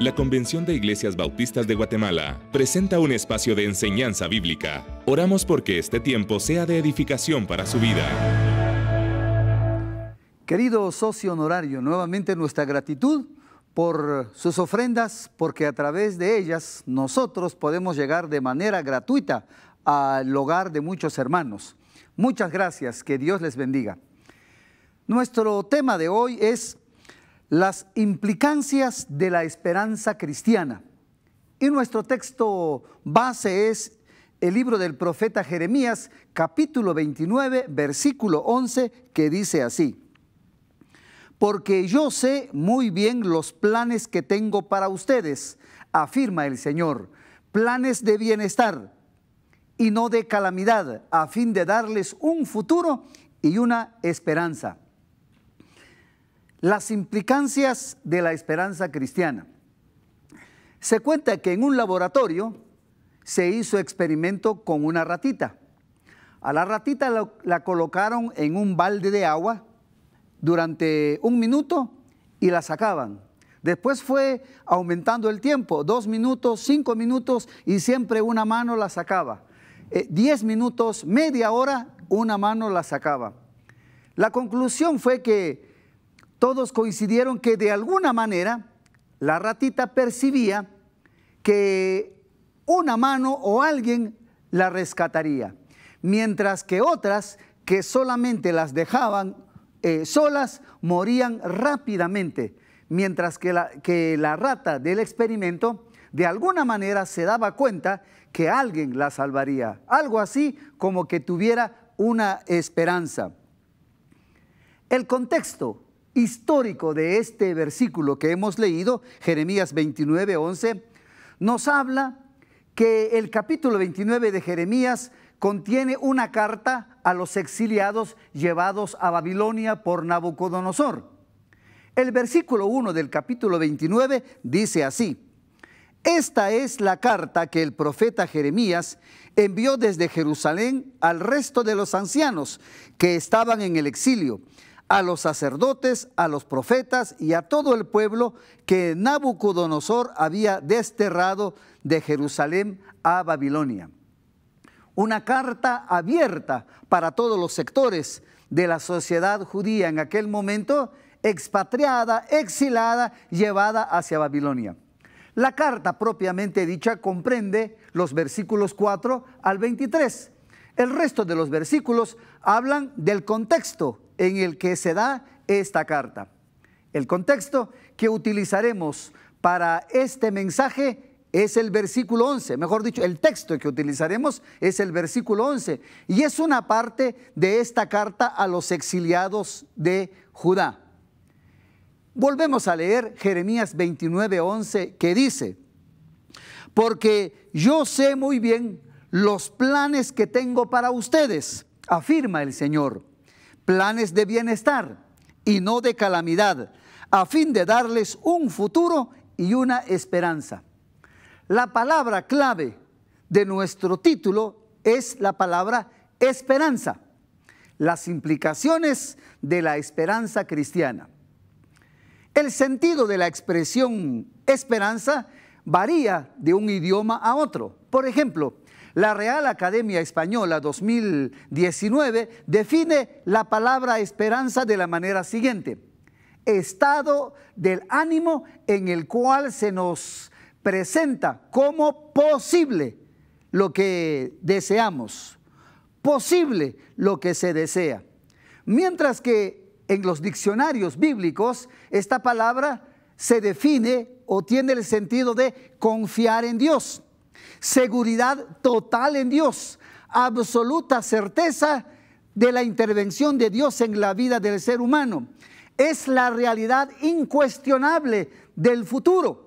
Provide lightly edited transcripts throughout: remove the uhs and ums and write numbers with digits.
la Convención de Iglesias Bautistas de Guatemala presenta un espacio de enseñanza bíblica. Oramos porque este tiempo sea de edificación para su vida. Querido socio honorario, nuevamente nuestra gratitud por sus ofrendas, porque a través de ellas nosotros podemos llegar de manera gratuita al hogar de muchos hermanos. Muchas gracias, que Dios les bendiga. Nuestro tema de hoy es las implicancias de la esperanza cristiana. Y nuestro texto base es el libro del profeta Jeremías, capítulo 29, versículo 11, que dice así: porque yo sé muy bien los planes que tengo para ustedes, afirma el Señor, planes de bienestar y no de calamidad, a fin de darles un futuro y una esperanza. Las implicancias de la esperanza cristiana. Se cuenta que en un laboratorio se hizo experimento con una ratita. A la ratita la colocaron en un balde de agua durante 1 minuto y la sacaban. Después fue aumentando el tiempo, 2 minutos, 5 minutos y siempre una mano la sacaba. 10 minutos, media hora, una mano la sacaba. La conclusión fue que todos coincidieron que de alguna manera la ratita percibía que una mano o alguien la rescataría, mientras que otras que solamente las dejaban solas morían rápidamente, mientras que la rata del experimento de alguna manera se daba cuenta que alguien la salvaría, algo así como que tuviera una esperanza. El contexto histórico de este versículo que hemos leído, Jeremías 29, 11, nos habla que el capítulo 29 de Jeremías contiene una carta a los exiliados llevados a Babilonia por Nabucodonosor. El versículo 1 del capítulo 29 dice así: esta es la carta que el profeta Jeremías envió desde Jerusalén al resto de los ancianos que estaban en el exilio, a los sacerdotes, a los profetas y a todo el pueblo que Nabucodonosor había desterrado de Jerusalén a Babilonia. Una carta abierta para todos los sectores de la sociedad judía en aquel momento, expatriada, exilada, llevada hacia Babilonia. La carta propiamente dicha comprende los versículos 4 al 23. El resto de los versículos hablan del contexto en el que se da esta carta. El contexto que utilizaremos para este mensaje es el versículo 11, mejor dicho, el texto que utilizaremos es el versículo 11, y es una parte de esta carta a los exiliados de Judá. Volvemos a leer Jeremías 29, 11, que dice: porque yo sé muy bien los planes que tengo para ustedes, afirma el Señor, planes de bienestar y no de calamidad, a fin de darles un futuro y una esperanza. La palabra clave de nuestro título es la palabra esperanza, las implicaciones de la esperanza cristiana. El sentido de la expresión esperanza varía de un idioma a otro. Por ejemplo, la Real Academia Española 2019 define la palabra esperanza de la manera siguiente: estado del ánimo en el cual se nos presenta como posible lo que deseamos, posible lo que se desea. Mientras que en los diccionarios bíblicos esta palabra se define o tiene el sentido de confiar en Dios, seguridad total en Dios, absoluta certeza de la intervención de Dios en la vida del ser humano. Es la realidad incuestionable del futuro.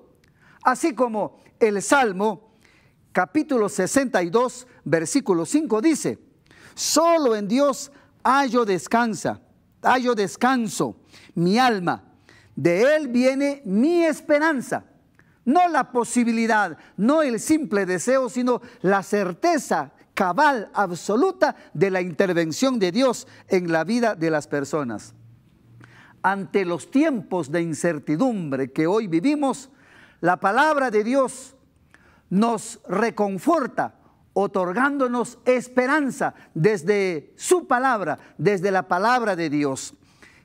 Así como el Salmo, capítulo 62, versículo 5 dice: solo en Dios hallo descanso, mi alma, de Él viene mi esperanza. No la posibilidad, no el simple deseo, sino la certeza cabal, absoluta de la intervención de Dios en la vida de las personas. Ante los tiempos de incertidumbre que hoy vivimos, La palabra de Dios nos reconforta, otorgándonos esperanza desde su palabra, desde la palabra de Dios.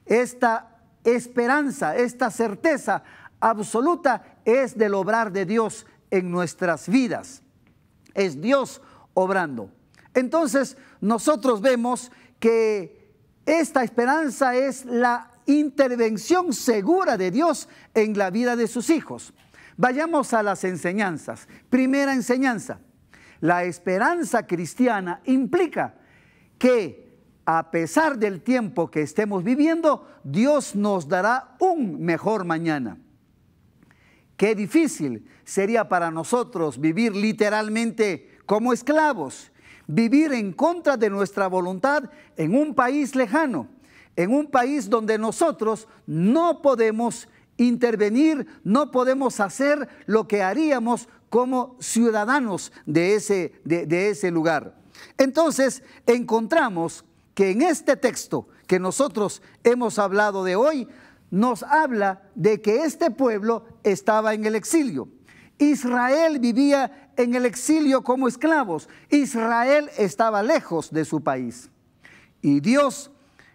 Esta esperanza, esta certeza absoluta es del obrar de Dios en nuestras vidas. Es Dios obrando. Entonces nosotros vemos que esta esperanza es la intervención segura de Dios en la vida de sus hijos. Vayamos a las enseñanzas. Primera enseñanza: la esperanza cristiana implica que a pesar del tiempo que estemos viviendo, Dios nos dará un mejor mañana. Qué difícil sería para nosotros vivir literalmente como esclavos, vivir en contra de nuestra voluntad en un país lejano, en un país donde nosotros no podemos intervenir, no podemos hacer lo que haríamos como ciudadanos de ese lugar. Entonces encontramos que en este texto que nosotros hemos hablado de hoy, nos habla de que este pueblo estaba en el exilio. Israel vivía en el exilio como esclavos. Israel estaba lejos de su país. Y Dios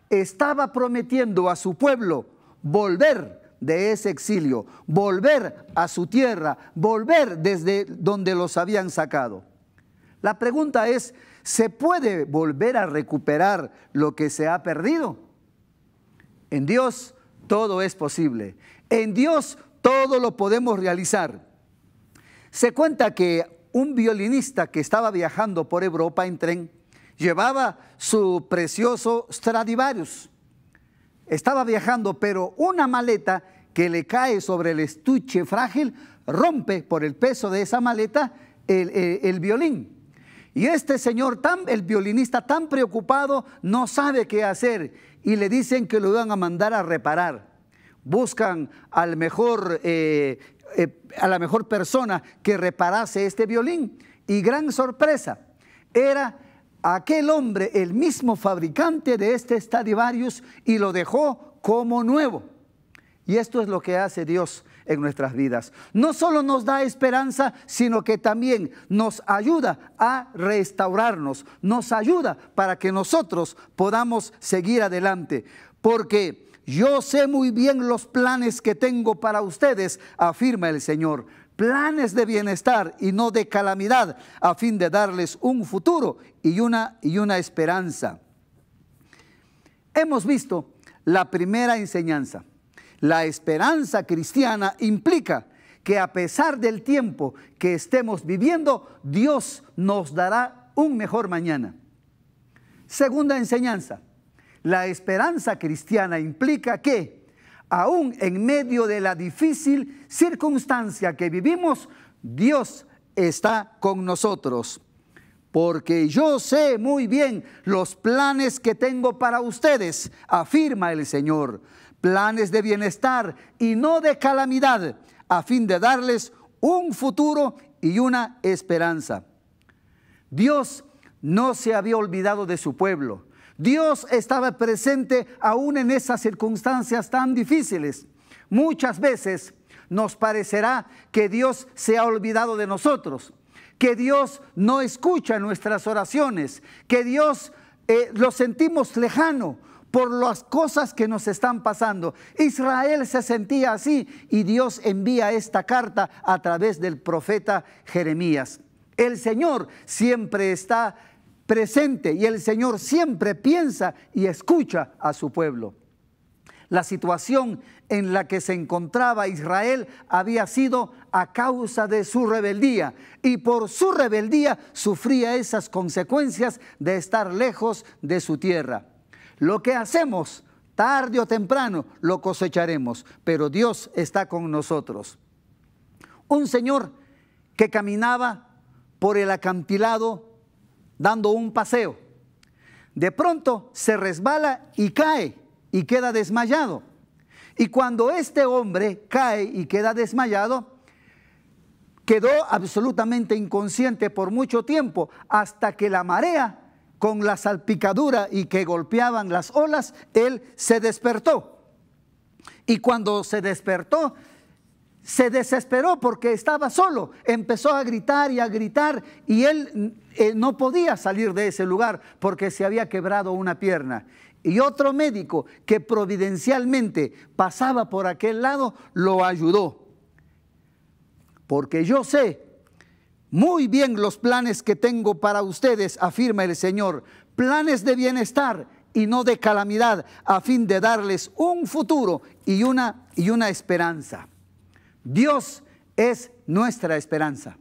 estaba prometiendo a su pueblo volver de ese exilio, volver a su tierra, volver desde donde los habían sacado. La pregunta es, ¿se puede volver a recuperar lo que se ha perdido? En Dios todo es posible. En Dios todo lo podemos realizar. Se cuenta que un violinista que estaba viajando por Europa en tren llevaba su precioso Stradivarius. Estaba viajando, pero una maleta que le cae sobre el estuche frágil rompe por el peso de esa maleta el violín. Y este señor, el violinista, tan preocupado, no sabe qué hacer y le dicen que lo iban a mandar a reparar. Buscan a la mejor persona que reparase este violín. Y gran sorpresa, era aquel hombre, el mismo fabricante de este Stradivarius, y lo dejó como nuevo. Y esto es lo que hace Dios en nuestras vidas. No solo nos da esperanza, sino que también nos ayuda a restaurarnos, nos ayuda para que nosotros podamos seguir adelante. Porque yo sé muy bien los planes que tengo para ustedes, afirma el Señor. Planes de bienestar y no de calamidad, a fin de darles un futuro y una esperanza. Hemos visto la primera enseñanza. La esperanza cristiana implica que a pesar del tiempo que estemos viviendo, Dios nos dará un mejor mañana. Segunda enseñanza. La esperanza cristiana implica que, aún en medio de la difícil circunstancia que vivimos, Dios está con nosotros. Porque yo sé muy bien los planes que tengo para ustedes, afirma el Señor. Planes de bienestar y no de calamidad, a fin de darles un futuro y una esperanza. Dios no se había olvidado de su pueblo. Dios estaba presente aún en esas circunstancias tan difíciles. Muchas veces nos parecerá que Dios se ha olvidado de nosotros, que Dios no escucha nuestras oraciones, que Dios lo sentimos lejano por las cosas que nos están pasando. Israel se sentía así y Dios envía esta carta a través del profeta Jeremías. El Señor siempre está presente y el Señor siempre piensa y escucha a su pueblo. La situación en la que se encontraba Israel había sido a causa de su rebeldía, y por su rebeldía sufría esas consecuencias de estar lejos de su tierra. Lo que hacemos, tarde o temprano, lo cosecharemos, pero Dios está con nosotros. Un señor que caminaba por el acantilado dando un paseo, de pronto se resbala y cae y queda desmayado. Y cuando este hombre cae y queda desmayado, quedó absolutamente inconsciente por mucho tiempo, hasta que la marea, con la salpicadura y que golpeaban las olas, él se despertó. Y cuando se despertó, se desesperó porque estaba solo, empezó a gritar y él no podía salir de ese lugar porque se había quebrado una pierna. Y otro médico que providencialmente pasaba por aquel lado lo ayudó. Porque yo sé muy bien los planes que tengo para ustedes, afirma el Señor, planes de bienestar y no de calamidad, a fin de darles un futuro y una esperanza. Dios es nuestra esperanza.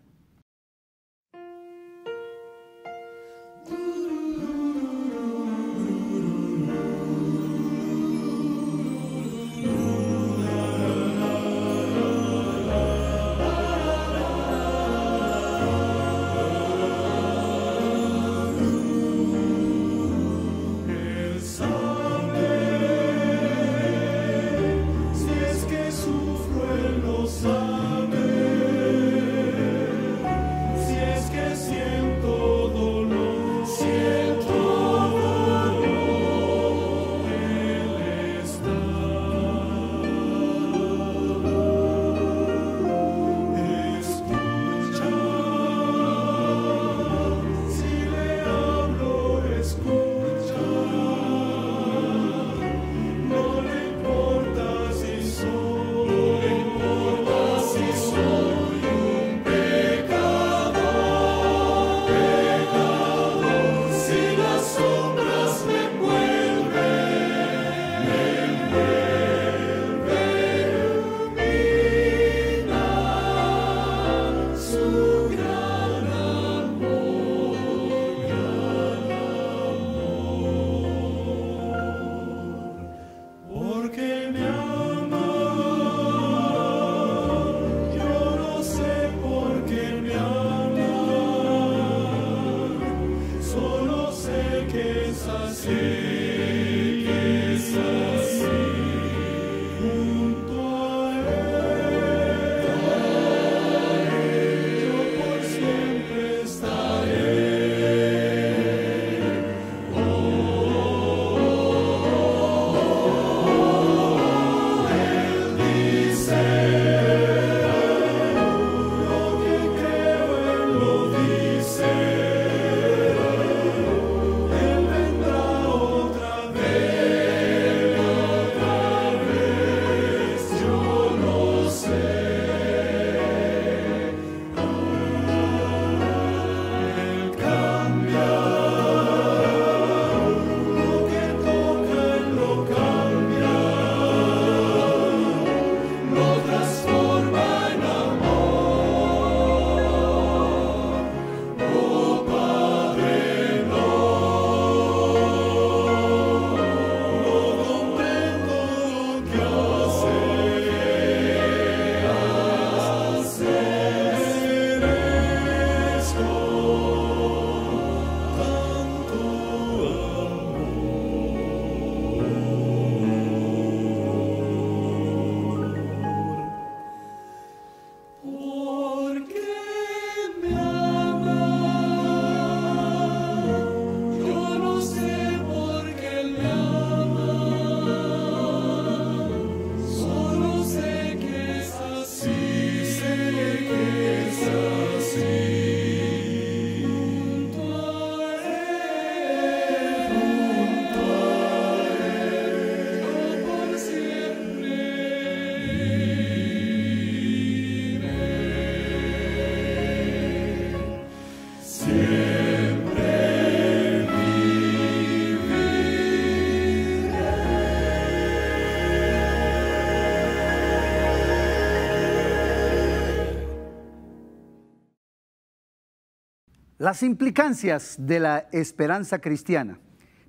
Las implicancias de la esperanza cristiana.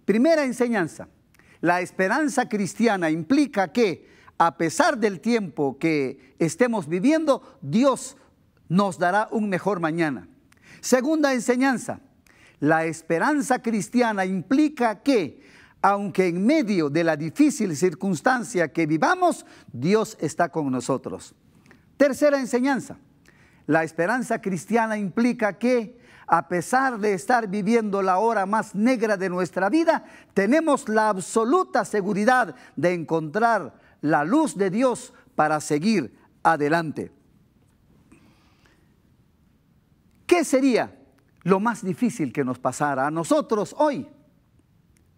Primera enseñanza. La esperanza cristiana implica que, a pesar del tiempo que estemos viviendo, Dios nos dará un mejor mañana. Segunda enseñanza. La esperanza cristiana implica que, aunque en medio de la difícil circunstancia que vivamos, Dios está con nosotros. Tercera enseñanza. La esperanza cristiana implica que, a pesar de estar viviendo la hora más negra de nuestra vida, tenemos la absoluta seguridad de encontrar la luz de Dios para seguir adelante. ¿Qué sería lo más difícil que nos pasara a nosotros hoy?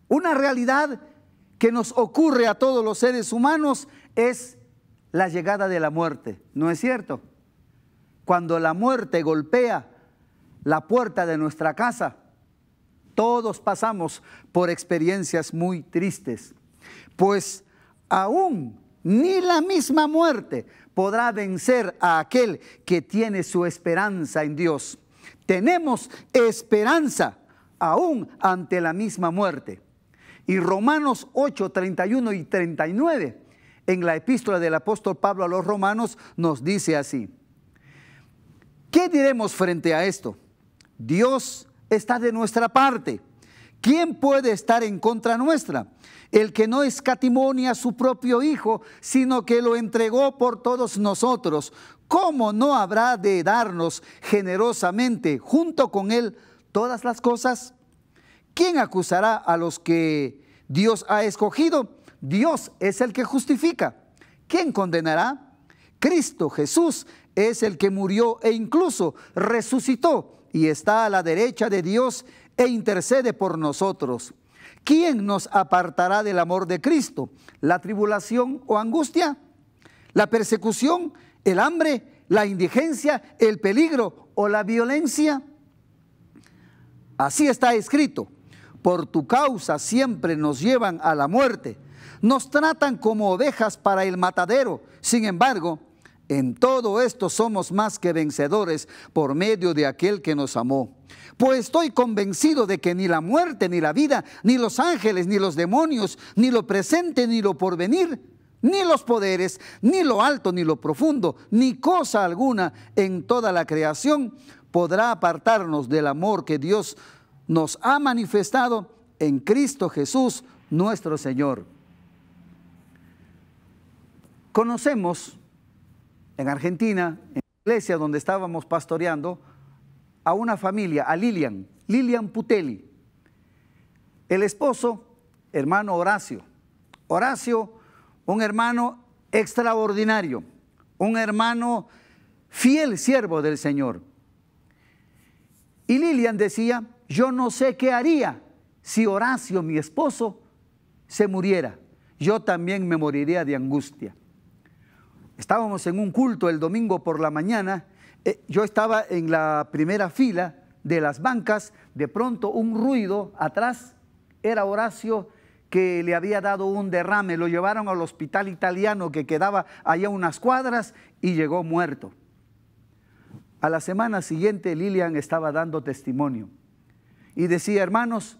Una realidad que nos ocurre a todos los seres humanos es la llegada de la muerte, ¿no es cierto? Cuando la muerte golpea la puerta de nuestra casa, todos pasamos por experiencias muy tristes, pues aún ni la misma muerte podrá vencer a aquel que tiene su esperanza en Dios. Tenemos esperanza aún ante la misma muerte. Y Romanos 8, 31 y 39, en la epístola del apóstol Pablo a los romanos, nos dice así: ¿qué diremos frente a esto? Dios está de nuestra parte. ¿Quién puede estar en contra nuestra? El que no escatimó ni a su propio Hijo, sino que lo entregó por todos nosotros, ¿cómo no habrá de darnos generosamente junto con Él todas las cosas? ¿Quién acusará a los que Dios ha escogido? Dios es el que justifica. ¿Quién condenará? Cristo Jesús es el que murió e incluso resucitó y está a la derecha de Dios e intercede por nosotros. ¿Quién nos apartará del amor de Cristo? ¿La tribulación o angustia? ¿La persecución? ¿El hambre? ¿La indigencia? ¿El peligro o la violencia? Así está escrito: por tu causa siempre nos llevan a la muerte, nos tratan como ovejas para el matadero. Sin embargo, en todo esto somos más que vencedores por medio de aquel que nos amó. Pues estoy convencido de que ni la muerte, ni la vida, ni los ángeles, ni los demonios, ni lo presente, ni lo porvenir, ni los poderes, ni lo alto, ni lo profundo, ni cosa alguna en toda la creación podrá apartarnos del amor que Dios nos ha manifestado en Cristo Jesús, nuestro Señor. Conocemos en Argentina, en la iglesia donde estábamos pastoreando, a una familia, a Lilian Putelli. El esposo, hermano Horacio. Horacio, un hermano extraordinario, un hermano fiel siervo del Señor. Y Lilian decía: yo no sé qué haría si Horacio, mi esposo, se muriera. Yo también me moriría de angustia. Estábamos en un culto el domingo por la mañana. Yo estaba en la primera fila de las bancas. De pronto un ruido atrás. Era Horacio, que le había dado un derrame. Lo llevaron al hospital italiano que quedaba allá unas cuadras y llegó muerto. A la semana siguiente Lilian estaba dando testimonio y decía: hermanos,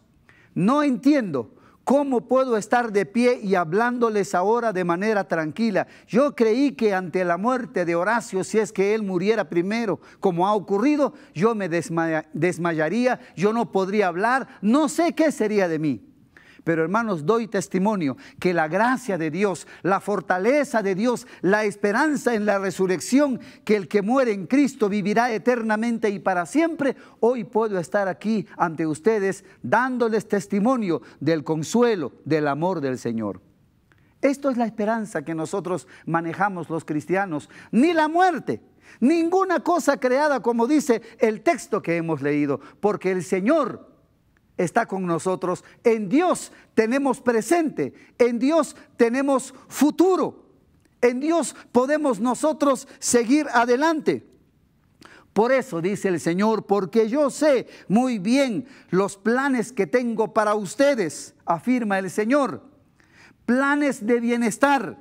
no entiendo cómo puedo estar de pie y hablándoles ahora de manera tranquila. Yo creí que ante la muerte de Horacio, si es que él muriera primero, como ha ocurrido, yo me desmayaría, yo no podría hablar, no sé qué sería de mí. Pero hermanos, doy testimonio que la gracia de Dios, la fortaleza de Dios, la esperanza en la resurrección, que el que muere en Cristo vivirá eternamente y para siempre. Hoy puedo estar aquí ante ustedes dándoles testimonio del consuelo, del amor del Señor. Esto es la esperanza que nosotros manejamos los cristianos. Ni la muerte, ninguna cosa creada, como dice el texto que hemos leído, porque el Señor está con nosotros. En Dios tenemos presente, en Dios tenemos futuro, en Dios podemos nosotros seguir adelante. Por eso dice el Señor: porque yo sé muy bien los planes que tengo para ustedes, afirma el Señor, planes de bienestar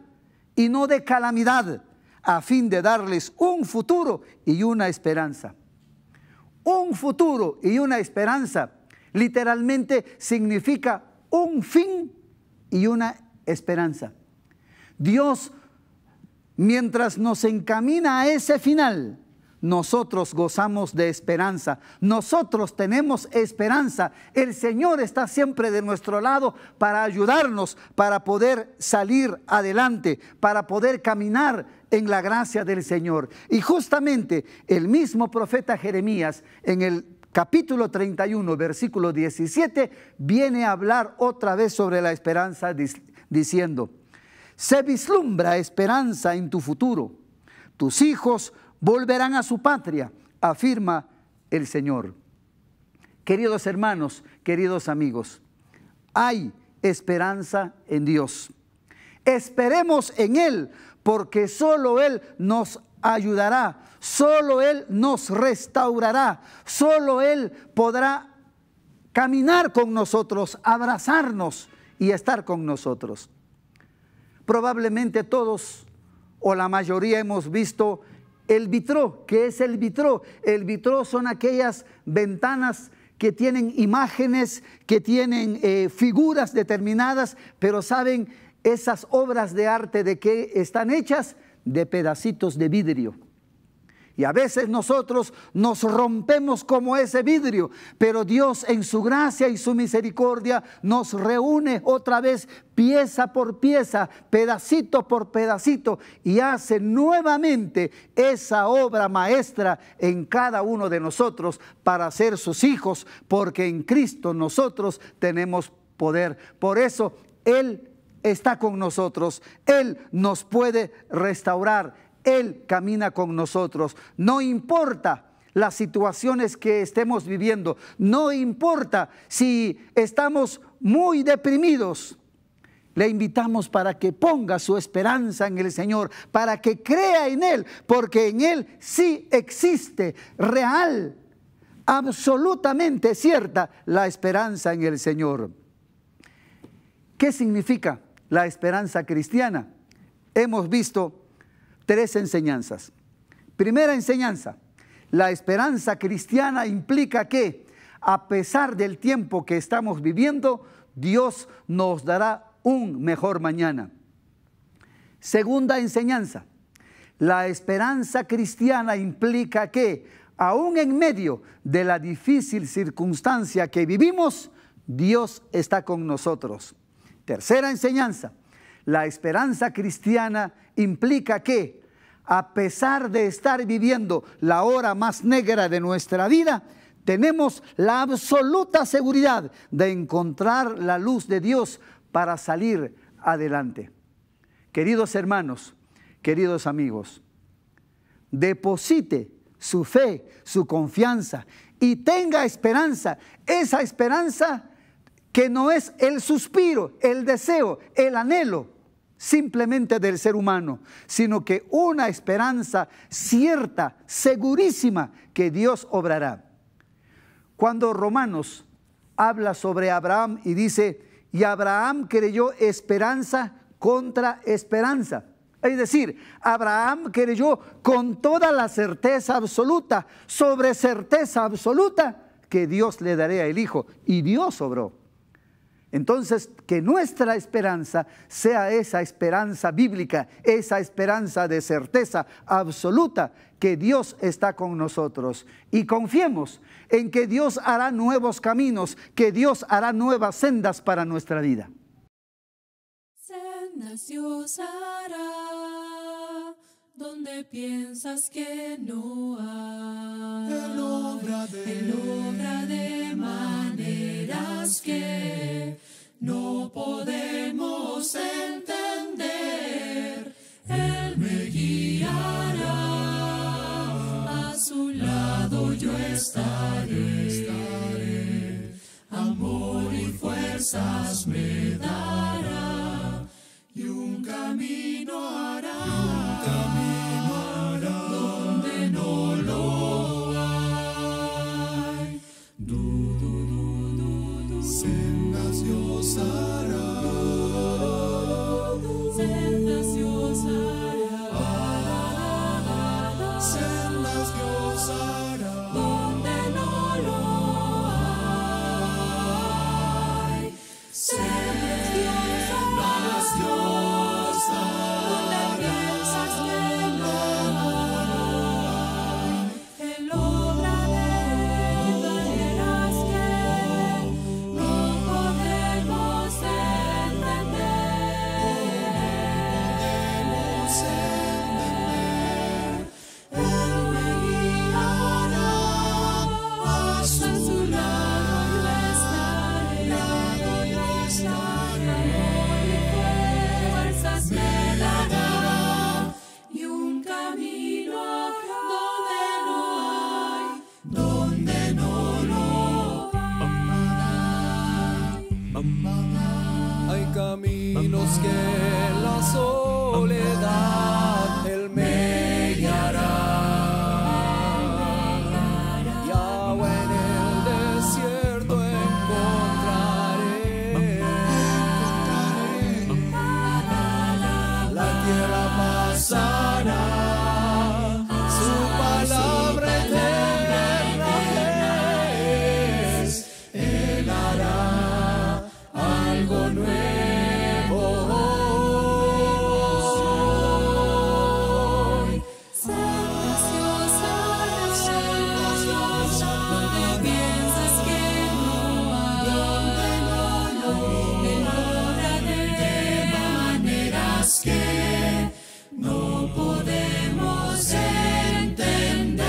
y no de calamidad, a fin de darles un futuro y una esperanza. Un futuro y una esperanza literalmente significa un fin y una esperanza. Dios, mientras nos encamina a ese final, nosotros gozamos de esperanza. Nosotros tenemos esperanza. El Señor está siempre de nuestro lado para ayudarnos, para poder salir adelante, para poder caminar en la gracia del Señor. Y justamente el mismo profeta Jeremías, en el capítulo 31, versículo 17, viene a hablar otra vez sobre la esperanza, diciendo: se vislumbra esperanza en tu futuro. tus hijos volverán a su patria, afirma el Señor. Queridos hermanos, queridos amigos, hay esperanza en Dios. Esperemos en Él, porque solo Él nos ayudará, solo Él nos restaurará, solo Él podrá caminar con nosotros, abrazarnos y estar con nosotros. Probablemente todos o la mayoría hemos visto el vitró. ¿Qué es el vitró? El vitró son aquellas ventanas que tienen imágenes, que tienen figuras determinadas, pero ¿saben esas obras de arte de qué están hechas? De pedacitos de vidrio. Y a veces nosotros nos rompemos como ese vidrio, pero Dios en su gracia y su misericordia nos reúne otra vez pieza por pieza, pedacito por pedacito, y hace nuevamente esa obra maestra en cada uno de nosotros para ser sus hijos, porque en Cristo nosotros tenemos poder. Por eso Él está con nosotros, Él nos puede restaurar, Él camina con nosotros. No importa las situaciones que estemos viviendo, no importa si estamos muy deprimidos, le invitamos para que ponga su esperanza en el Señor, para que crea en Él, porque en Él sí existe real, absolutamente cierta la esperanza en el Señor. ¿Qué significa la esperanza cristiana? Hemos visto 3 enseñanzas. Primera enseñanza: la esperanza cristiana implica que, a pesar del tiempo que estamos viviendo, Dios nos dará un mejor mañana. Segunda enseñanza: la esperanza cristiana implica que, aún en medio de la difícil circunstancia que vivimos, Dios está con nosotros. Tercera enseñanza: la esperanza cristiana implica que, a pesar de estar viviendo la hora más negra de nuestra vida, tenemos la absoluta seguridad de encontrar la luz de Dios para salir adelante. Queridos hermanos, queridos amigos, deposite su fe, su confianza y tenga esperanza. Esa esperanza que no es el suspiro, el deseo, el anhelo simplemente del ser humano, sino que una esperanza cierta, segurísima, que Dios obrará. Cuando Romanos habla sobre Abraham y dice: y Abraham creyó esperanza contra esperanza. Es decir, Abraham creyó con toda la certeza absoluta, sobre certeza absoluta, que Dios le daría el hijo, y Dios obró. Entonces, que nuestra esperanza sea esa esperanza bíblica, esa esperanza de certeza absoluta, que Dios está con nosotros. Y confiemos en que Dios hará nuevos caminos, que Dios hará nuevas sendas para nuestra vida. Sendas Dios hará, donde piensas que no hay. Él obra de maneras que no podemos entender. Él me guiará, a su lado yo estaré. Amor y fuerzas me dará, y un camino hará, donde no lo hay. Sendas Dios hará, sendas Dios hará, sendas Dios hará, donde no lo hay. Sendas Dios hará. camino habrá donde no lo hay. Hay caminos que en la soledad Él me guiará. Y agua en el desierto encontraré. La tierra pasará, su palabra eterna es. Él hará algo nuevo hoy. Preciosa donde piensas que no hay, Él obra de maneras que no podemos entender.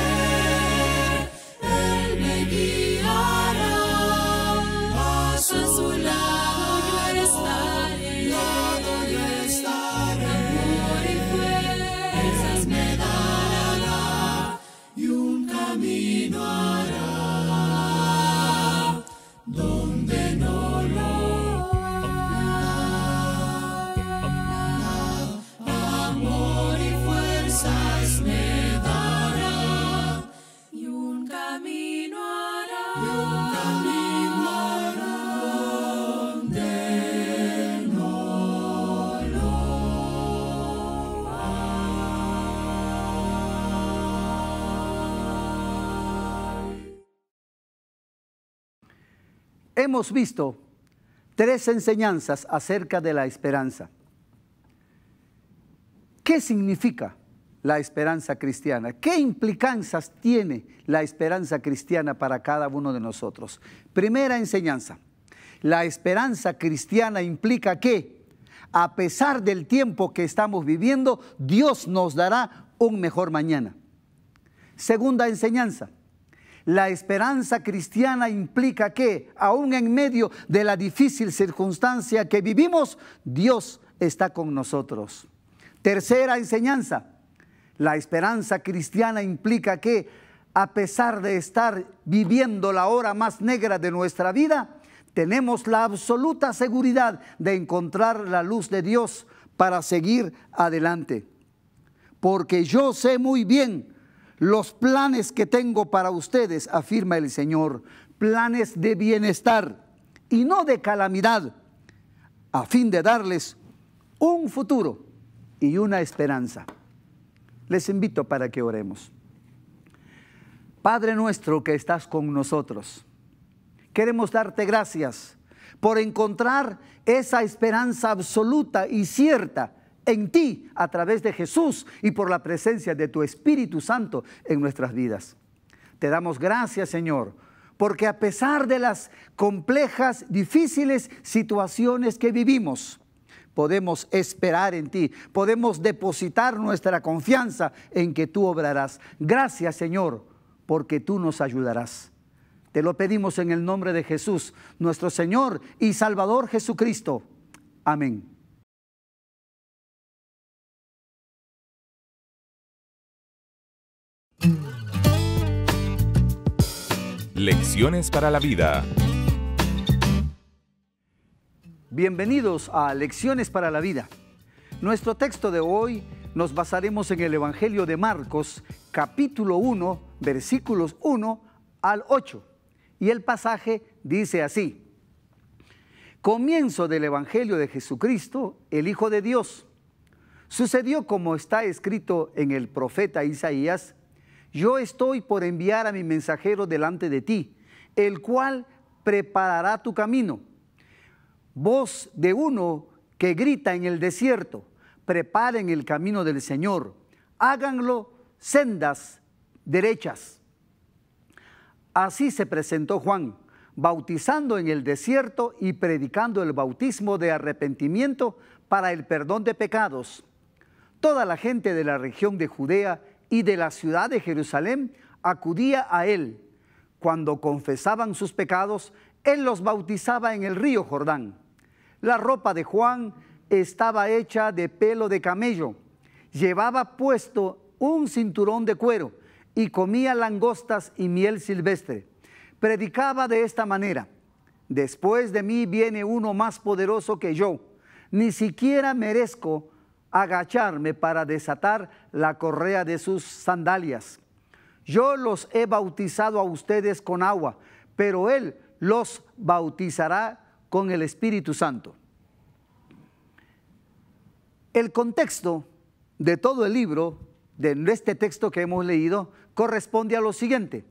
Él me guiará, a su lado yo estaré. Amor y fuerzas me dará, y un camino hará donde no lo hay. Amor y fuerzas me dará, y un camino hará, donde no lo hay. Hemos visto 3 enseñanzas acerca de la esperanza. ¿Qué significa la esperanza cristiana? ¿Qué implicancias tiene la esperanza cristiana para cada uno de nosotros? Primera enseñanza: la esperanza cristiana implica que, a pesar del tiempo que estamos viviendo, Dios nos dará un mejor mañana. Segunda enseñanza: la esperanza cristiana implica que, aún en medio de la difícil circunstancia que vivimos, Dios está con nosotros. Tercera enseñanza: la esperanza cristiana implica que, a pesar de estar viviendo la hora más negra de nuestra vida, tenemos la absoluta seguridad de encontrar la luz de Dios para seguir adelante. Porque yo sé muy bien los planes que tengo para ustedes, afirma el Señor, planes de bienestar y no de calamidad, a fin de darles un futuro y una esperanza. Les invito para que oremos. Padre nuestro que estás con nosotros, queremos darte gracias por encontrar esa esperanza absoluta y cierta en ti a través de Jesús y por la presencia de tu Espíritu Santo en nuestras vidas. Te damos gracias, Señor, porque a pesar de las complejas, difíciles situaciones que vivimos, podemos esperar en ti, podemos depositar nuestra confianza en que tú obrarás. Gracias, Señor, porque tú nos ayudarás. Te lo pedimos en el nombre de Jesús, nuestro Señor y Salvador Jesucristo. Amén. Lecciones para la vida. Bienvenidos a Lecciones para la Vida. Nuestro texto de hoy nos basaremos en el Evangelio de Marcos, capítulo 1, versículos 1 al 8. Y el pasaje dice así: comienzo del Evangelio de Jesucristo, el Hijo de Dios. Sucedió como está escrito en el profeta Isaías: yo estoy por enviar a mi mensajero delante de ti, el cual preparará tu camino. Voz de uno que grita en el desierto: preparen el camino del Señor, háganlo sendas derechas. Así se presentó Juan, bautizando en el desierto y predicando el bautismo de arrepentimiento para el perdón de pecados. Toda la gente de la región de Judea y de la ciudad de Jerusalén acudía a él. Cuando confesaban sus pecados, él los bautizaba en el río Jordán. La ropa de Juan estaba hecha de pelo de camello. Llevaba puesto un cinturón de cuero y comía langostas y miel silvestre. Predicaba de esta manera: después de mí viene uno más poderoso que yo, ni siquiera merezco agacharme para desatar la correa de sus sandalias. Yo los he bautizado a ustedes con agua, pero Él los bautizará con el Espíritu Santo. El contexto de todo el libro, de este texto que hemos leído, corresponde a lo siguiente.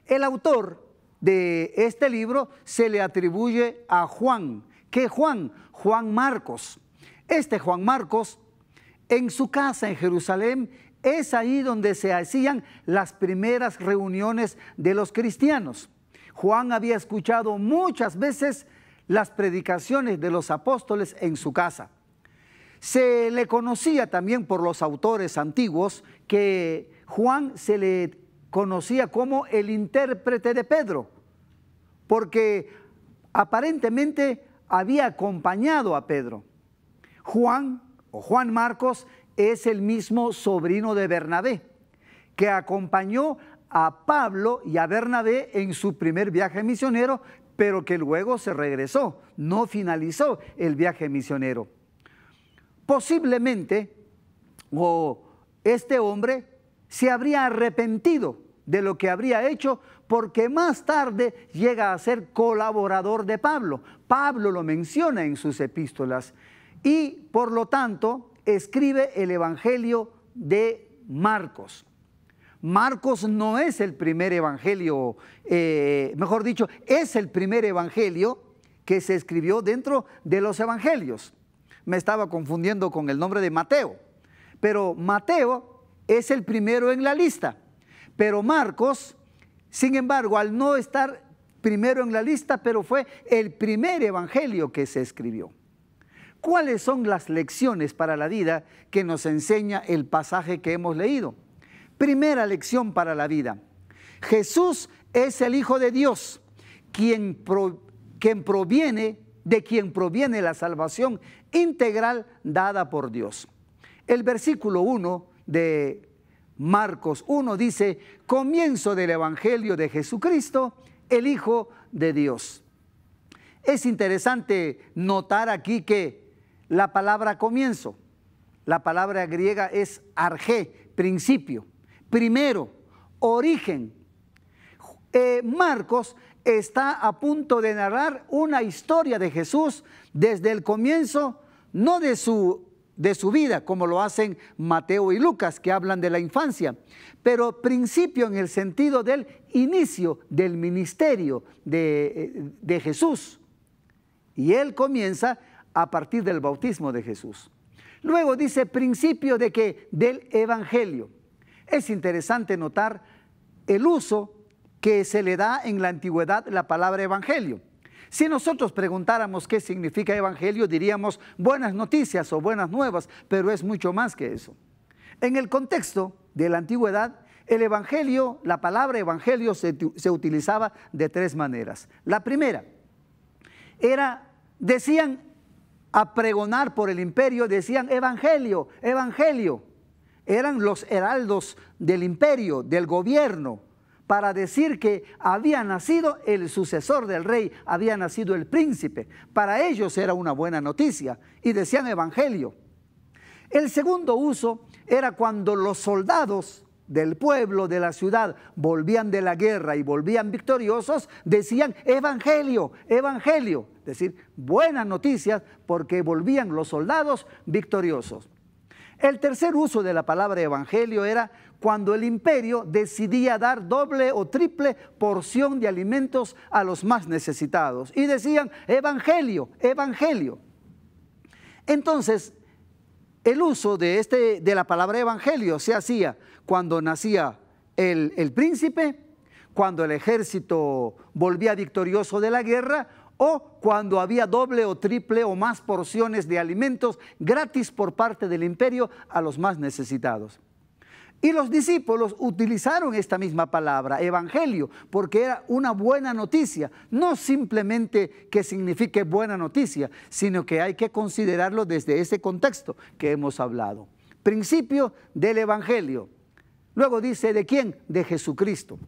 El autor de este libro se le atribuye a Juan. ¿Qué Juan? Juan Marcos. Este Juan Marcos, en su casa en Jerusalén, es ahí donde se hacían las primeras reuniones de los cristianos. Juan había escuchado muchas veces las predicaciones de los apóstoles en su casa. Se le conocía también por los autores antiguos que Juan se le conocía como el intérprete de Pedro, porque aparentemente había acompañado a Pedro. Juan o Juan Marcos es el mismo sobrino de Bernabé, que acompañó a Pablo y a Bernabé en su primer viaje misionero, pero que luego se regresó, no finalizó el viaje misionero. Posiblemente, este hombre se habría arrepentido de lo que habría hecho, porque más tarde llega a ser colaborador de Pablo. Pablo lo menciona en sus epístolas y por lo tanto escribe el Evangelio de Marcos. Marcos no es el primer evangelio, mejor dicho, es el primer evangelio que se escribió dentro de los evangelios. Me estaba confundiendo con el nombre de Mateo, pero Mateo es el primero en la lista, pero Marcos, sin embargo, al no estar primero en la lista, pero fue el primer evangelio que se escribió. ¿Cuáles son las lecciones para la vida que nos enseña el pasaje que hemos leído? Primera lección para la vida: Jesús es el Hijo de Dios, de quien proviene la salvación integral dada por Dios. El versículo 1 de Marcos 1 dice: comienzo del Evangelio de Jesucristo, el Hijo de Dios. Es interesante notar aquí que la palabra comienzo, la palabra griega es argé, principio, primero, origen. Marcos está a punto de narrar una historia de Jesús desde el comienzo, no de su vida, como lo hacen Mateo y Lucas, que hablan de la infancia, pero principio en el sentido del inicio del ministerio de Jesús. Y él comienza a partir del bautismo de Jesús. Luego dice principio del Evangelio. Es interesante notar el uso que se le da en la antigüedad la palabra evangelio. Si nosotros preguntáramos qué significa evangelio, diríamos buenas noticias o buenas nuevas, pero es mucho más que eso. En el contexto de la antigüedad, el evangelio, la palabra evangelio se utilizaba de tres maneras. La primera era, decían a pregonar por el imperio, decían evangelio, evangelio. Eran los heraldos del imperio, del gobierno, para decir que había nacido el sucesor del rey, había nacido el príncipe. Para ellos era una buena noticia y decían evangelio. El segundo uso era cuando los soldados del pueblo, de la ciudad, volvían de la guerra y volvían victoriosos, decían evangelio, evangelio. Es decir, buenas noticias porque volvían los soldados victoriosos. El tercer uso de la palabra evangelio era cuando el imperio decidía dar doble o triple porción de alimentos a los más necesitados. Y decían evangelio, evangelio. Entonces, el uso de la palabra evangelio se hacía cuando nacía el príncipe, cuando el ejército volvía victorioso de la guerra, o cuando había doble o triple o más porciones de alimentos gratis por parte del imperio a los más necesitados. Y los discípulos utilizaron esta misma palabra, evangelio, porque era una buena noticia, no simplemente que signifique buena noticia, sino que hay que considerarlo desde ese contexto que hemos hablado. Principio del evangelio. Luego dice, ¿de quién? De Jesucristo.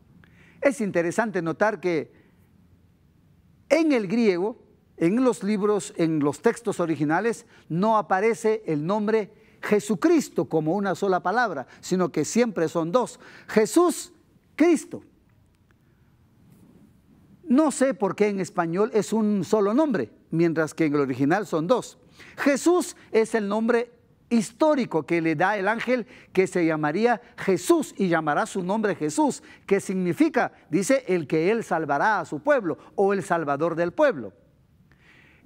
Es interesante notar que en el griego, en los libros, en los textos originales, no aparece el nombre Jesucristo como una sola palabra, sino que siempre son dos. Jesús, Cristo. No sé por qué en español es un solo nombre, mientras que en el original son dos. Jesús es el nombre histórico que le da el ángel, que se llamaría Jesús y llamará su nombre Jesús, que significa, dice, el que él salvará a su pueblo o el salvador del pueblo.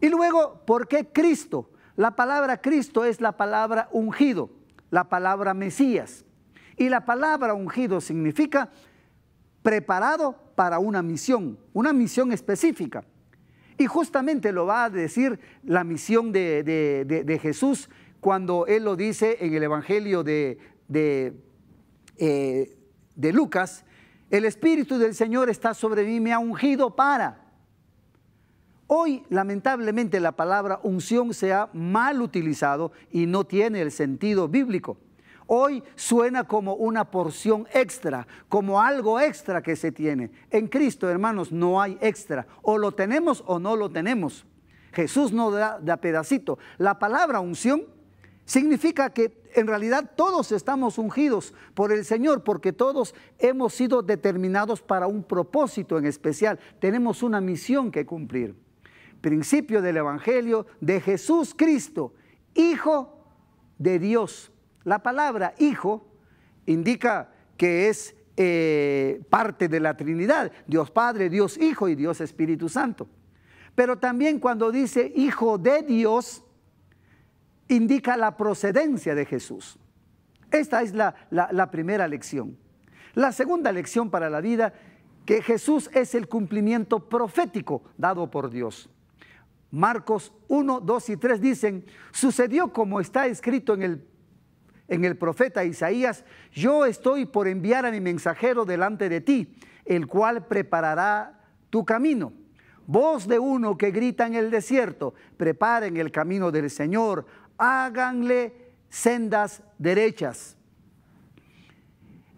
Y luego, ¿por qué Cristo? La palabra Cristo es la palabra ungido, la palabra Mesías. Y la palabra ungido significa preparado para una misión específica. Y justamente lo va a decir la misión de Jesús cuando él lo dice en el Evangelio de Lucas: el Espíritu del Señor está sobre mí, me ha ungido para. Hoy, lamentablemente, la palabra unción se ha mal utilizado y no tiene el sentido bíblico. Hoy suena como una porción extra, como algo extra que se tiene. En Cristo, hermanos, no hay extra. O lo tenemos o no lo tenemos. Jesús no da pedacito. La palabra unción significa que en realidad todos estamos ungidos por el Señor, porque todos hemos sido determinados para un propósito en especial. Tenemos una misión que cumplir. Principio del Evangelio de Jesús Cristo, Hijo de Dios. La palabra hijo indica que es parte de la Trinidad, Dios Padre, Dios Hijo y Dios Espíritu Santo. Pero también cuando dice hijo de Dios, indica la procedencia de Jesús. Esta es la primera lección. La segunda lección para la vida, que Jesús es el cumplimiento profético dado por Dios. Marcos 1, 2 y 3 dicen: sucedió como está escrito en el profeta Isaías: yo estoy por enviar a mi mensajero delante de ti, el cual preparará tu camino. Voz de uno que grita en el desierto: preparen el camino del Señor, háganle sendas derechas.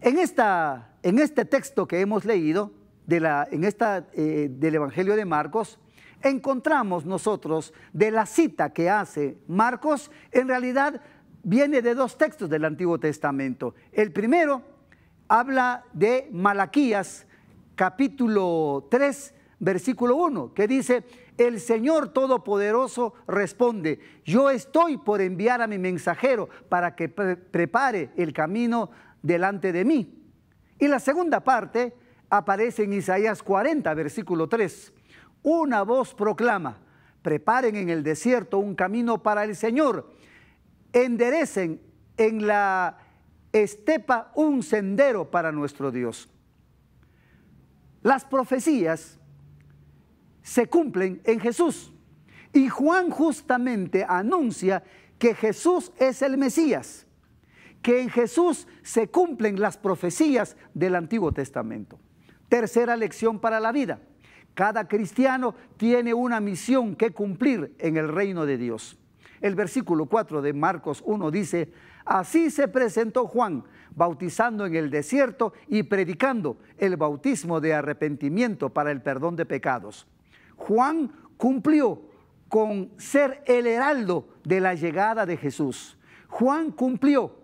En este texto que hemos leído, del Evangelio de Marcos, encontramos nosotros de la cita que hace Marcos, en realidad viene de dos textos del Antiguo Testamento. El primero habla de Malaquías, capítulo 3, versículo 1, que dice: el Señor Todopoderoso responde: yo estoy por enviar a mi mensajero para que prepare el camino delante de mí. Y la segunda parte aparece en Isaías 40, versículo 3. Una voz proclama: preparen en el desierto un camino para el Señor, enderecen en la estepa un sendero para nuestro Dios. Las profecías se cumplen en Jesús, y Juan justamente anuncia que Jesús es el Mesías, que en Jesús se cumplen las profecías del Antiguo Testamento. Tercera lección para la vida: cada cristiano tiene una misión que cumplir en el reino de Dios. El versículo 4 de Marcos 1 dice: así se presentó Juan, bautizando en el desierto y predicando el bautismo de arrepentimiento para el perdón de pecados. Juan cumplió con ser el heraldo de la llegada de Jesús. Juan cumplió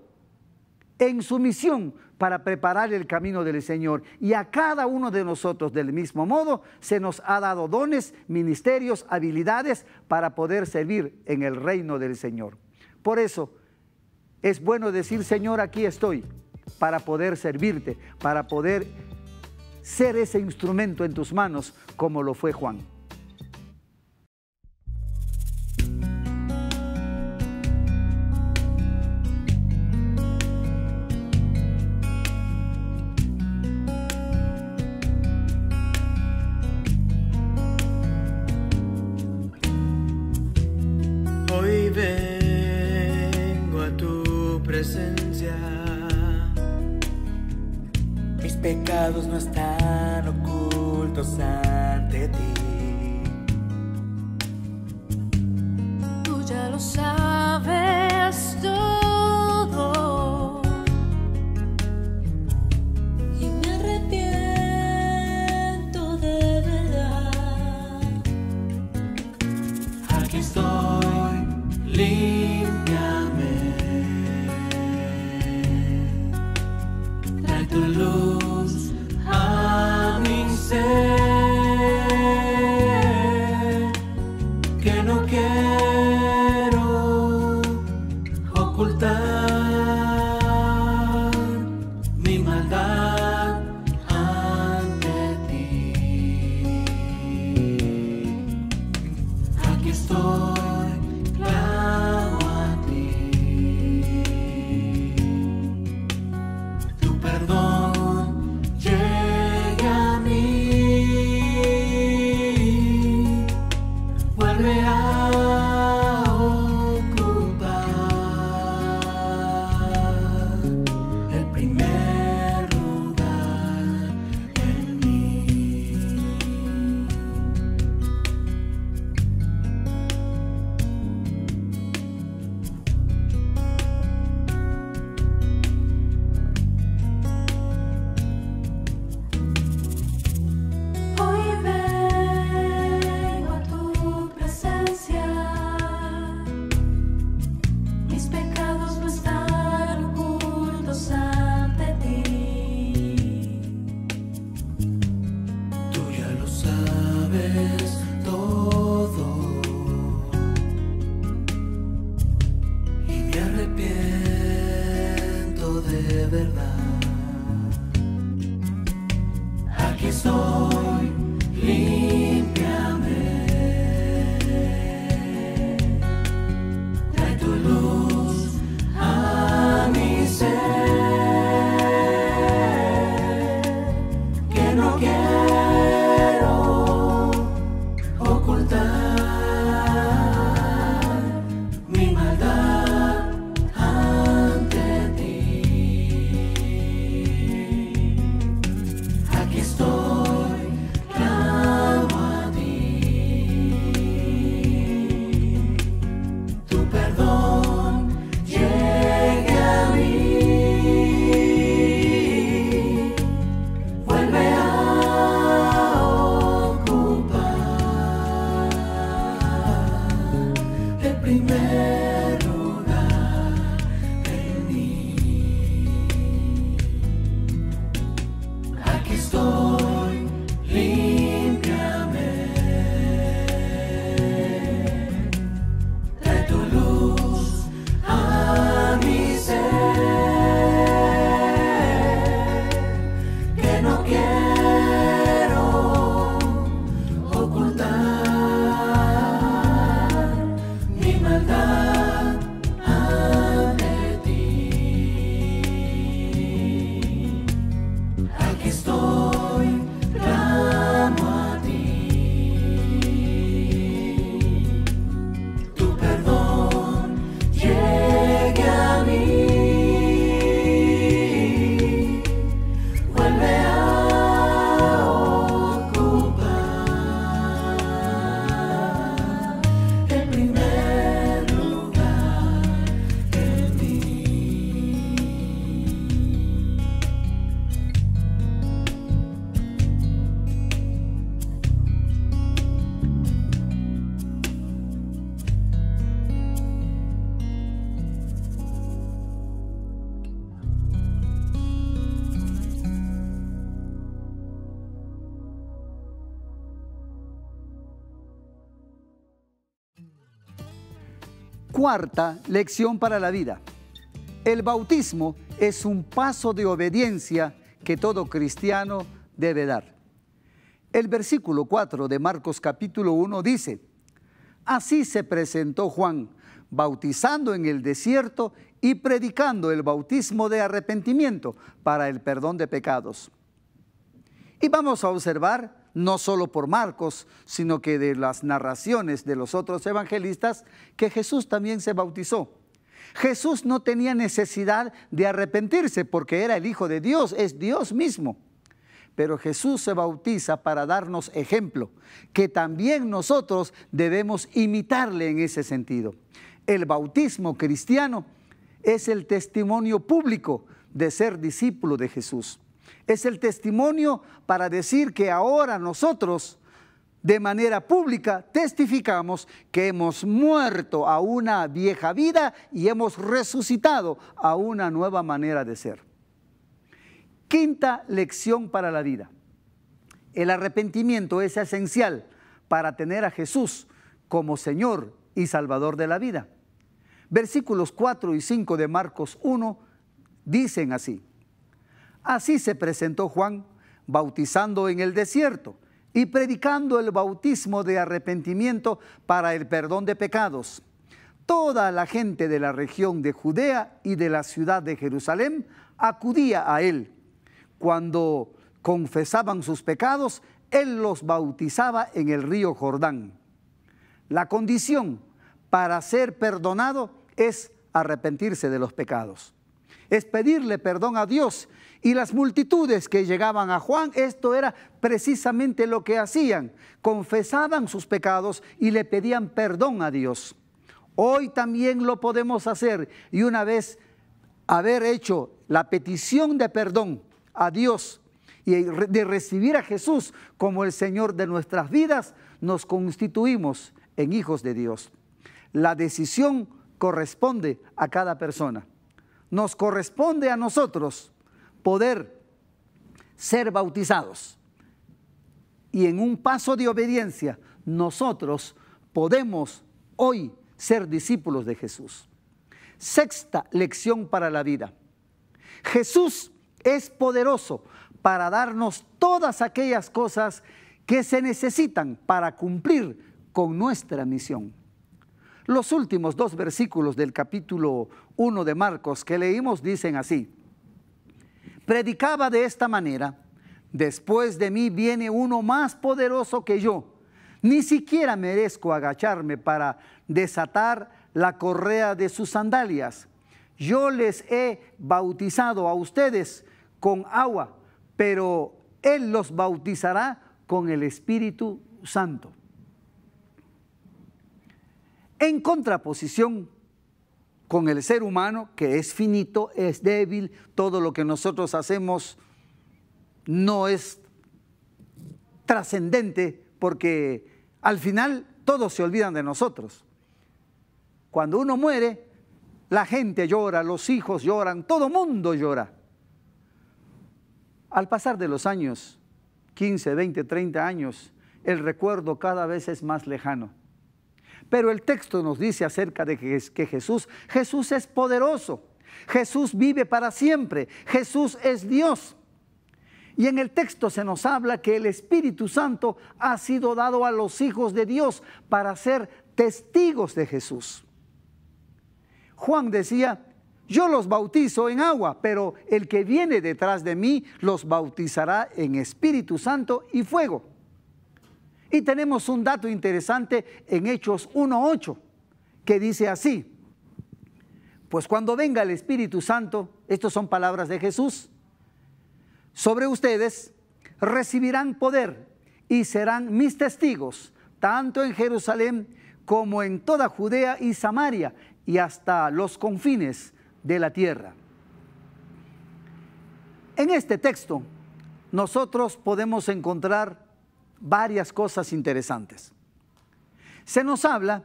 en su misión para preparar el camino del Señor, y a cada uno de nosotros del mismo modo se nos ha dado dones, ministerios, habilidades para poder servir en el reino del Señor. Por eso es bueno decir: Señor, aquí estoy para poder servirte, para poder ser ese instrumento en tus manos como lo fue Juan. Hoy vengo a tu presencia, mis pecados no están ocultos ante ti. Tú ya lo sabes todo. tu luz a mi ser, que no quiero ocultar mi maldad ante ti. Aquí estoy, clamo a ti. Tu perdón llegue a mí, vuelve a ocupar el primer lugar en mí. Hoy vengo a tu presencia, mis pecados no están ocultos ante ti. Tú ya lo sabes todo y me arrepiento de verdad. Aquí estoy, límpiame, trae tu luz a mi ser, que no quiero ocultar mi maldad ante ti. Aquí estoy, clamo a ti. Tu perdón llegue a mí, vuelve a ocupar el primer lugar en mí. Aquí estoy, límpiame, trae tu luz a mi ser, que no quiero ocultar mi maldad ante ti. Aquí estoy, clamo a ti. Tu perdón llegue a mí, vuelve a ocupar el primer lugar en mí. Cuarta lección para la vida. El bautismo es un paso de obediencia que todo cristiano debe dar. El versículo 4 de Marcos capítulo 1 dice: así se presentó Juan, bautizando en el desierto y predicando el bautismo de arrepentimiento para el perdón de pecados. Y vamos a observar, no solo por Marcos, sino que de las narraciones de los otros evangelistas, que Jesús también se bautizó. Jesús no tenía necesidad de arrepentirse porque era el Hijo de Dios, es Dios mismo. Pero Jesús se bautiza para darnos ejemplo, que también nosotros debemos imitarle en ese sentido. El bautismo cristiano es el testimonio público de ser discípulo de Jesús. Es el testimonio para decir que ahora nosotros, de manera pública, testificamos que hemos muerto a una vieja vida y hemos resucitado a una nueva manera de ser. Quinta lección para la vida. El arrepentimiento es esencial para tener a Jesús como Señor y Salvador de la vida. Versículos 4 y 5 de Marcos 1 dicen así: así se presentó Juan, bautizando en el desierto y predicando el bautismo de arrepentimiento para el perdón de pecados. Toda la gente de la región de Judea y de la ciudad de Jerusalén acudía a él. Cuando confesaban sus pecados, él los bautizaba en el río Jordán. La condición para ser perdonado es arrepentirse de los pecados. Es pedirle perdón a Dios. Y las multitudes que llegaban a Juan, esto era precisamente lo que hacían. Confesaban sus pecados y le pedían perdón a Dios. Hoy también lo podemos hacer, y una vez haber hecho la petición de perdón a Dios y de recibir a Jesús como el Señor de nuestras vidas, nos constituimos en hijos de Dios. La decisión corresponde a cada persona. Nos corresponde a nosotros poder ser bautizados. Y en un paso de obediencia, nosotros podemos hoy ser discípulos de Jesús. Sexta lección para la vida. Jesús es poderoso para darnos todas aquellas cosas que se necesitan para cumplir con nuestra misión. Los últimos 2 versículos del capítulo 1 de Marcos que leímos dicen así: predicaba de esta manera: después de mí viene uno más poderoso que yo. Ni siquiera merezco agacharme para desatar la correa de sus sandalias. Yo les he bautizado a ustedes con agua, pero Él los bautizará con el Espíritu Santo. En contraposición con el ser humano, que es finito, es débil, todo lo que nosotros hacemos no es trascendente, porque al final todos se olvidan de nosotros. Cuando uno muere, la gente llora, los hijos lloran, todo mundo llora. Al pasar de los años, 15, 20, 30 años, el recuerdo cada vez es más lejano. Pero el texto nos dice acerca de que Jesús es poderoso. Jesús vive para siempre. Jesús es Dios. Y en el texto se nos habla que el Espíritu Santo ha sido dado a los hijos de Dios para ser testigos de Jesús. Juan decía: yo los bautizo en agua, pero el que viene detrás de mí los bautizará en Espíritu Santo y fuego. Y tenemos un dato interesante en Hechos 1:8, que dice así: pues cuando venga el Espíritu Santo, estas son palabras de Jesús, sobre ustedes recibirán poder y serán mis testigos, tanto en Jerusalén como en toda Judea y Samaria y hasta los confines de la tierra. En este texto nosotros podemos encontrar varias cosas interesantes. Se nos habla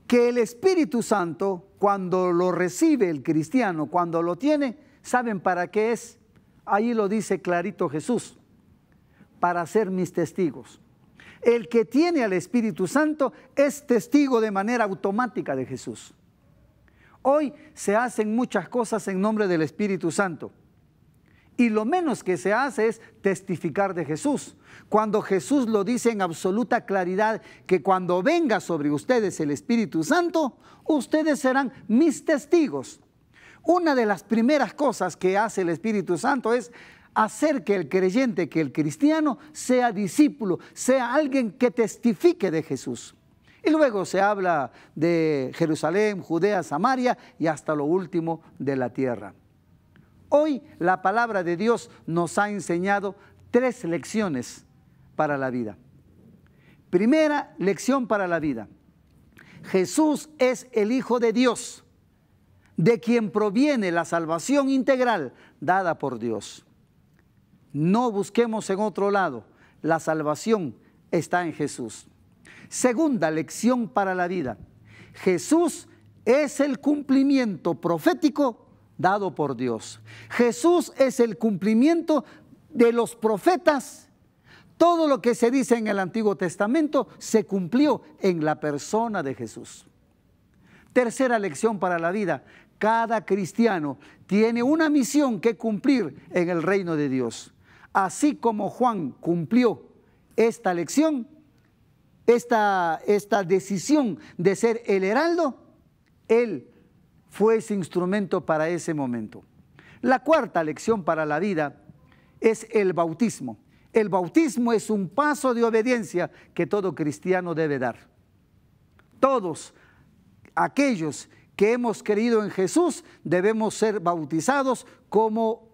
que el Espíritu Santo, cuando lo recibe el cristiano, cuando lo tiene, ¿saben para qué es? Ahí lo dice clarito Jesús: para ser mis testigos. El que tiene al Espíritu Santo es testigo de manera automática de Jesús. Hoy se hacen muchas cosas en nombre del Espíritu Santo. Y lo menos que se hace es testificar de Jesús. Cuando Jesús lo dice en absoluta claridad, que cuando venga sobre ustedes el Espíritu Santo, ustedes serán mis testigos. Una de las primeras cosas que hace el Espíritu Santo es hacer que el creyente, que el cristiano, sea discípulo, sea alguien que testifique de Jesús. Y luego se habla de Jerusalén, Judea, Samaria y hasta lo último de la tierra. Hoy la palabra de Dios nos ha enseñado 3 lecciones para la vida. Primera lección para la vida: Jesús es el Hijo de Dios, de quien proviene la salvación integral dada por Dios. No busquemos en otro lado, la salvación está en Jesús. Segunda lección para la vida: Jesús es el cumplimiento profético dado por Dios. Jesús es el cumplimiento de los profetas. Todo lo que se dice en el Antiguo Testamento se cumplió en la persona de Jesús. Tercera lección para la vida: cada cristiano tiene una misión que cumplir en el reino de Dios. Así como Juan cumplió esta lección, esta decisión de ser el heraldo, él fue ese instrumento para ese momento. La cuarta lección para la vida es el bautismo. El bautismo es un paso de obediencia que todo cristiano debe dar. Todos aquellos que hemos creído en Jesús debemos ser bautizados como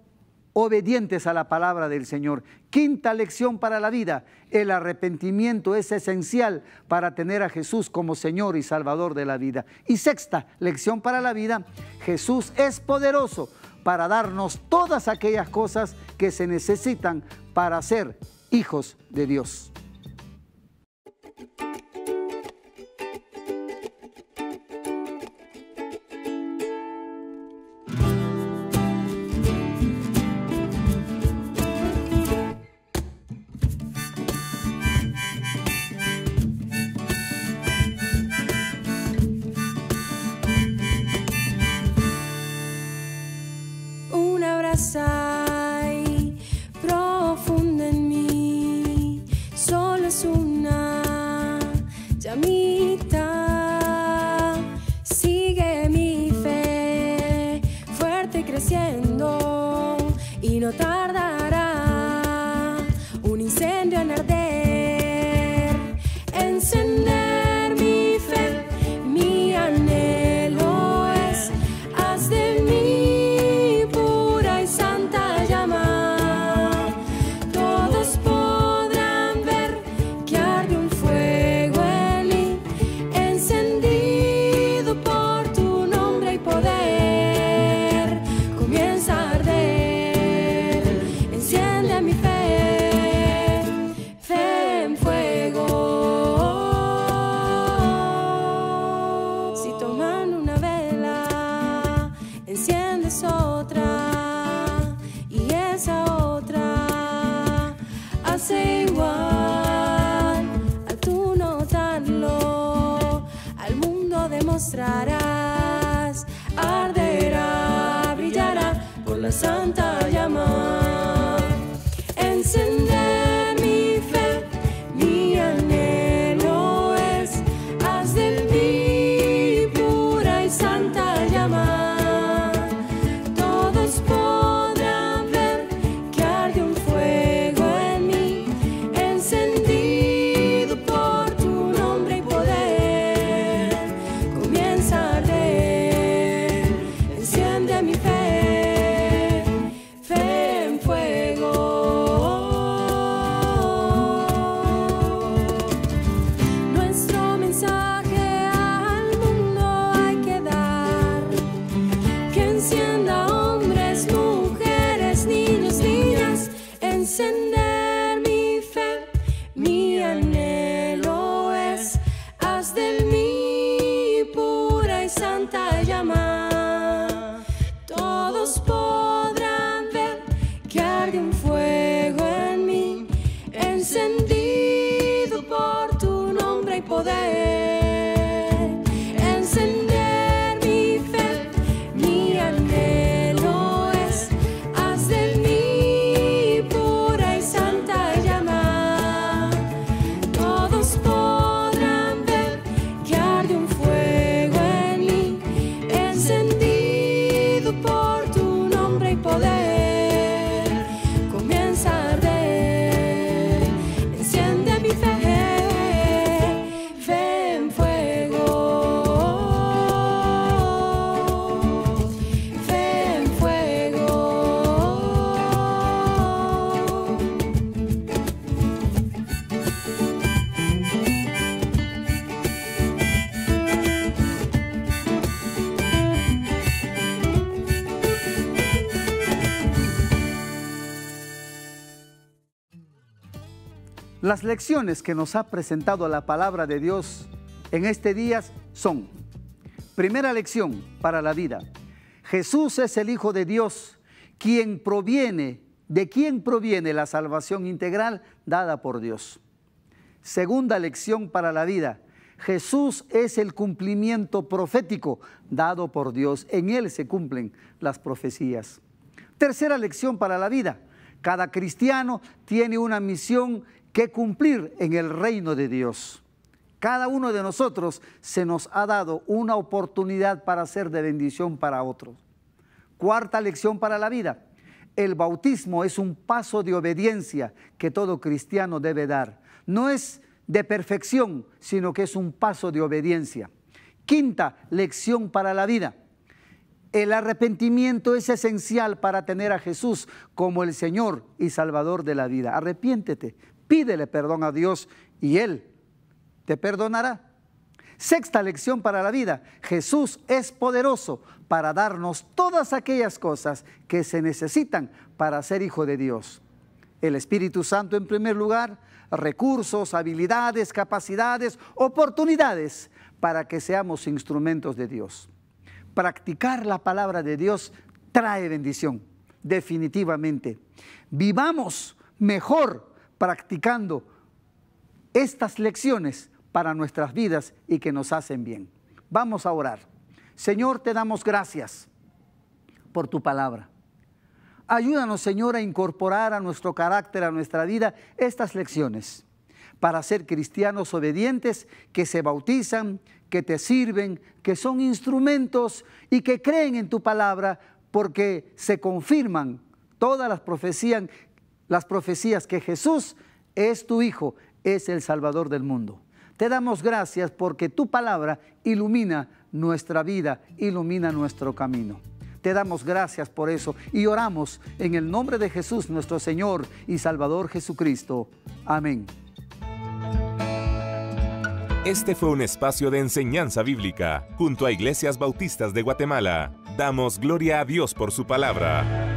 obedientes a la palabra del Señor. Quinta lección para la vida: el arrepentimiento es esencial para tener a Jesús como Señor y Salvador de la vida. Y sexta lección para la vida: Jesús es poderoso para darnos todas aquellas cosas que se necesitan para ser hijos de Dios. Hay profunda en mí, solo es una llamita. Sigue mi fe, fuerte creciendo, y no tardará un incendio en arder. Encender mi fe, mi anhelo es: haz de mí mostrarás, arderá, brillará por la santa llama. Encender mi fe, mi anhelo es: haz de mí pura y santa llama. Todos podrán ver que arde un fuego en mí, encendido por tu nombre y poder. Encender mi fe, mi anhelo es: haz de mí pura y santa llama. Todos podrán ver que arde un fuego en mí, encendido por tu nombre y poder. Encender mi fe, mi anhelo es: haz de mí Las lecciones que nos ha presentado la palabra de Dios en este día son: primera lección para la vida: Jesús es el Hijo de Dios, de quien proviene la salvación integral dada por Dios. Segunda lección para la vida. Jesús es el cumplimiento profético dado por Dios. En Él se cumplen las profecías. Tercera lección para la vida. Cada cristiano tiene una misión que cumplir en el reino de Dios. Cada uno de nosotros se nos ha dado una oportunidad para ser de bendición para otros. Cuarta lección para la vida. El bautismo es un paso de obediencia que todo cristiano debe dar. No es de perfección, sino que es un paso de obediencia. Quinta lección para la vida. El arrepentimiento es esencial para tener a Jesús como el Señor y Salvador de la vida. Arrepiéntete, pídele perdón a Dios y Él te perdonará. Sexta lección para la vida. Jesús es poderoso para darnos todas aquellas cosas que se necesitan para ser hijo de Dios. El Espíritu Santo en primer lugar, recursos, habilidades, capacidades, oportunidades para que seamos instrumentos de Dios. Practicar la palabra de Dios trae bendición, definitivamente. Vivamos mejor practicando estas lecciones para nuestras vidas y que nos hacen bien. Vamos a orar. Señor, te damos gracias por tu palabra. Ayúdanos, Señor, a incorporar a nuestro carácter, a nuestra vida, estas lecciones para ser cristianos obedientes que se bautizan, que te sirven, que son instrumentos y que creen en tu palabra porque se confirman todas las profecías que Jesús es tu Hijo, es el Salvador del mundo. Te damos gracias porque tu palabra ilumina nuestra vida, ilumina nuestro camino. Te damos gracias por eso y oramos en el nombre de Jesús, nuestro Señor y Salvador Jesucristo. Amén. Este fue un espacio de enseñanza bíblica junto a Iglesias Bautistas de Guatemala. Damos gloria a Dios por su palabra.